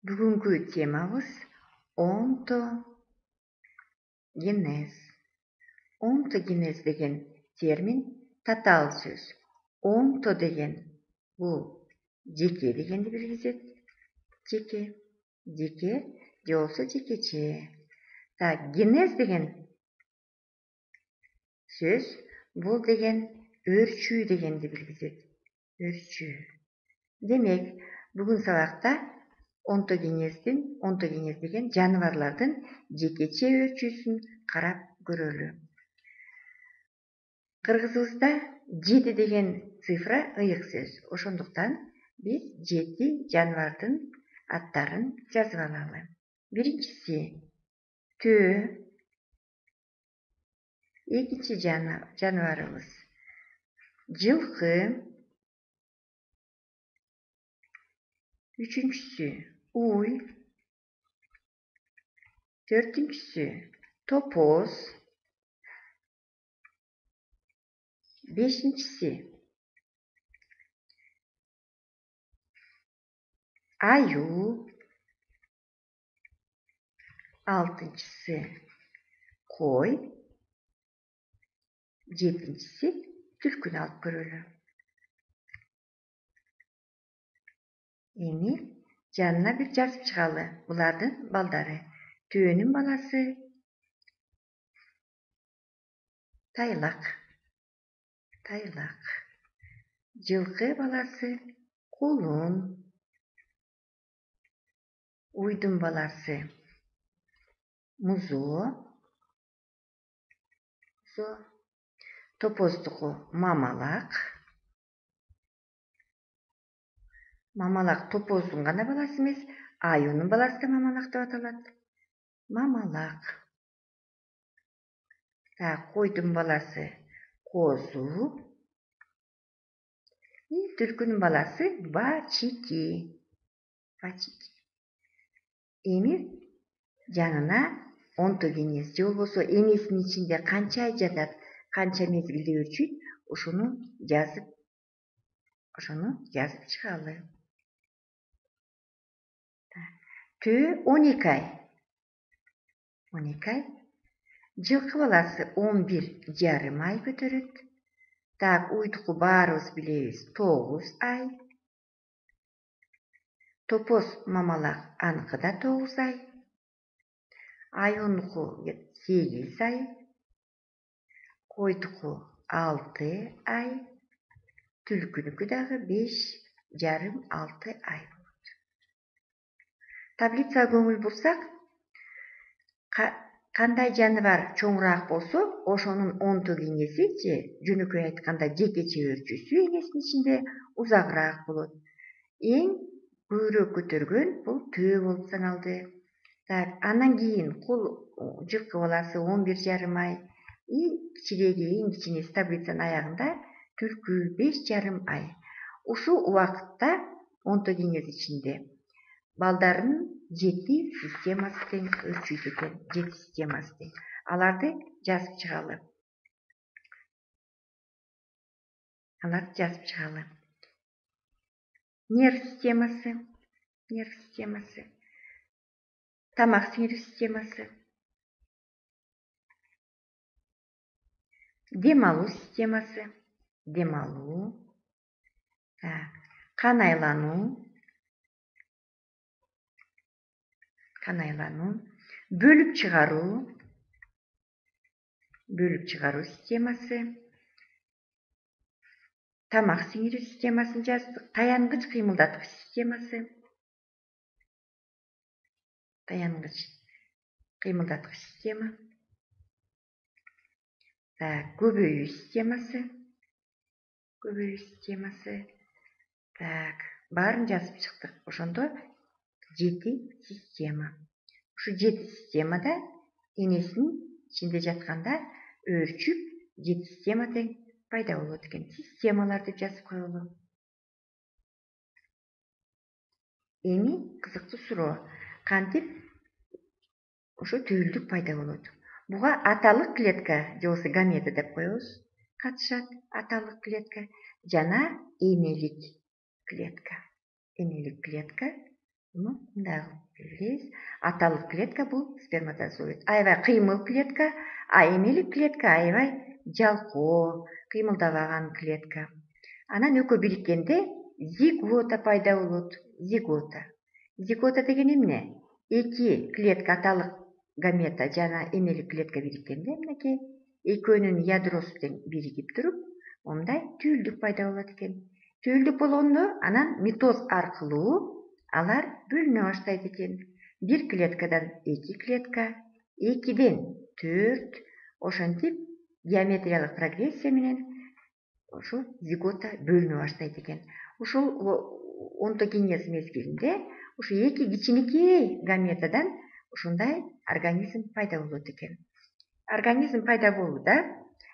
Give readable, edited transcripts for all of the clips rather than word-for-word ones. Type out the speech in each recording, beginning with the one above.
Бүгүнкү темабыз онтогенез. Онтогенез деген термин татаал сөз. Онто деген бул жеке дегенди билгизет. Жеке же болбосо жекече. Генез деген сөз бул деген өрчүү дегенди билгизет. Өрчүү. Демек, бүгүн сабакта онтогенез деген жаныбарлардын жекече өрчүүсүн карап көрөлү. Кыргызыбызда 7 деген цифра ыйык сөз. Ошондуктан биз 7 жаныбардын аттарын жазып алалы. Биринчиси төө. Экинчи жаныбарыбыз жылкы. Үчүнчүсү уй. Төртүнчүсү топоз. Бешинчиси аюу. Алтынчысы кой. Жетинчиси түлкүнү алып көрөлү. Эми жанына бир жазып чыгалы. Булардын балдары. Төөнүн баласы тайлак. Жылкы баласы кулун. Уйдун баласы музоо. Топоздуку мамалак. Мамалак топоздун гана баласы эмес, аюунун баласы да мамалак деп аталат. Мамалак. Койдун баласы козу. Түлкүнүн баласы бачики. Эми жанына онтогенез же болбосо энесинин ичинде канча ай жатат, канча мезгилде өрчүйт, ошону жазып чыгалы. Төө 12 ай. Жылкы баласы 11,5 ай көтөрөт. Уйдуку баарыбыз билебиз 9 ай. Топоз мамалак аныкы да 9 ай. Аюунуку 8 ай. Койдуку 6 ай. Түлкүнүкү дагы 5,5-6 ай болот. Таблицага көңүл бурсак, кандай жаныбар чоңураак болсо, ошонун онтогенези же жөнөкөй айтканда жекече өрчүүсү энесинин ичинде узагыраак болот. Эң көбүрөөк көтөргөн бул төө болуп саналды. Андан кийин жылкы баласы 11,5 ай. Кичиреги, эң кичинеси таблицанын аягында түлкү 5,5 ай. Ушул убакытта онтогенез ичинде балдардын 7 системасы тең өрчүйт экен. 7 системасы тең. Аларды жазып чыгалы. Нерв системасы. Тамак сиңирүү системасы. Дем алуу системасы. Кан айлануу. Бөлүп чыгаруу системасы. Тамак сиңирүү системасын жаздык. Таянгыч кыймылдаткыч системасы. Көбөйүү системасы. Баарын жазып чыктык. Ошондо 7 система. Ушу 7 системада энесинин ичинде жатканда өрчүп 7 система тең пайда болот экен. Системалар деп жазып коелу. Эми кызыктуу суроо. Кантип ошо түйүлдүк пайда болот? Буга аталык клетка же болбосо гамета деп коебуз. Катышат аталык клетка жана энелик клетка. мындай билебиз. Аталык клетка бул сперматозоид. Аябай кыймыл клетка, а эмелик клетка аябай жалкоо, кыймылдабаган клетка. Анан экөө бириккенде зигота пайда болот. Зигота деген эмне? Эки клетка, аталык гамета жана эмелик клетка бириккенде мынакей экөөнүн ядросу тең биригип туруп, мындай түйүлдүк пайда болот экен. Түйүлдүк болгондо анан митоз аркылуу алар бөлүнө баштайт экен. Бир клеткадан эки клетка, 2ден 4, ошентип геометриялык прогрессия менен ошол зигота бөлүнө баштайт экен. Ушул онтогенез мезгилинде ушу эки кичинекей гаметадан ушундай организм пайда болот экен. Организм пайда болууда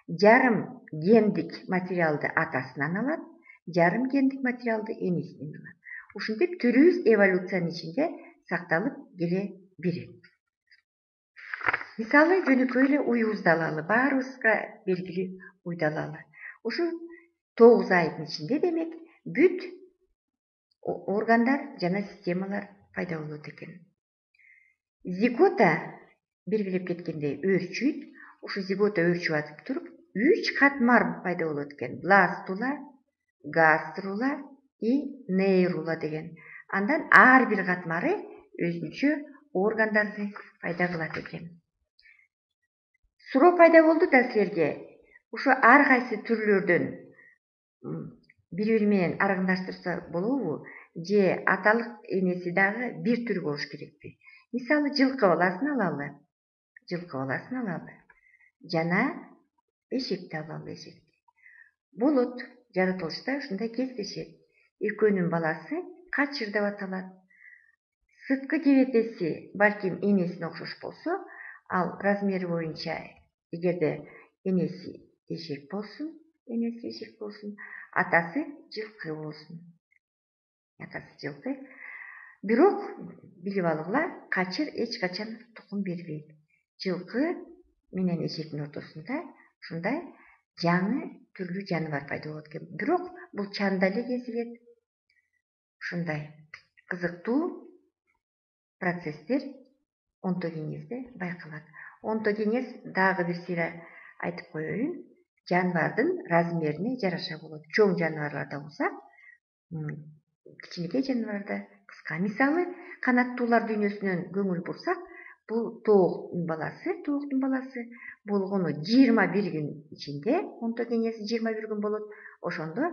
жарым гендик материалды атасынан алат, жарым гендик материалды энесинен алат. Ушинтип түрүбүз эволюциянын ичинде сакталып келе берет. Мисалы жөнөкөй эле уюбузду алалы, баарыбызга белгилүү уйду алалы. Ушу 9 айдын ичинде демек бүт органдар жана системалар пайда болот экен. Зигота белгилеп кеткендей өрчүйт. Ушу зигота өрчүп атып туруп 3 катмар пайда болот экен. Бластула, гаструла и нейрула деген. Андан ар бир катмары өзүнчө органдарды пайда кылат экен. Суроо пайда болду да силерге. Ушу ар кайсы түрлөрдөн бири-бири менен араңдаштырса болобу? Же аталык энеси дагы бир түр болуш керекпи? Мисалы жылкы баласын алалы. Жана эшекти алалы, болот. Жаратылышта ушундай кездешет. Экөөнүн баласы качыр деп аталат. Сырткы кебетеси балким энесине окшош болсо, ал размери боюнча эгерде энеси эшек болсун, атасы жылкы болсун. Бирок билип алгыла, качыр эч качан тукум бербейт. Жылкы менен эшектин ортосунда ушундай жаңы түрлүү жаныбар пайда болот экен. Бирок бул чанда эле кезилет. Ушундай кызыктуу процесстер онтогенезде байкалат. Онтогенез дагы бир сыйра айтып коеюн, жаныбардын размерине жараша болот. Чоң жаныбарларда болсо, кичинекей жаныбарда кыска. Мисалы, канаттуулар дүйнөсүнөн көңүл бурсак, бул тооктун баласы болгону 21 күн ичинде, онтогенези 21 күн болот. Ошондо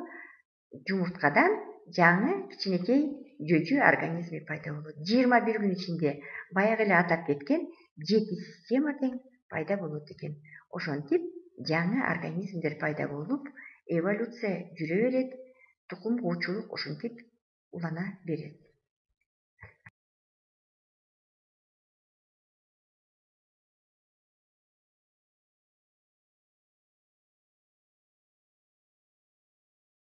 жумурткадан жаңы кичинекей жөжү организми пайда болот. 21 күн ичинде баягы эле атап кеткен 7 система тең пайда болот экен. Ошентип жаңы организмдер пайда болуп, эволюция жүрө берет, тукум куучулук ушинтип улана берет.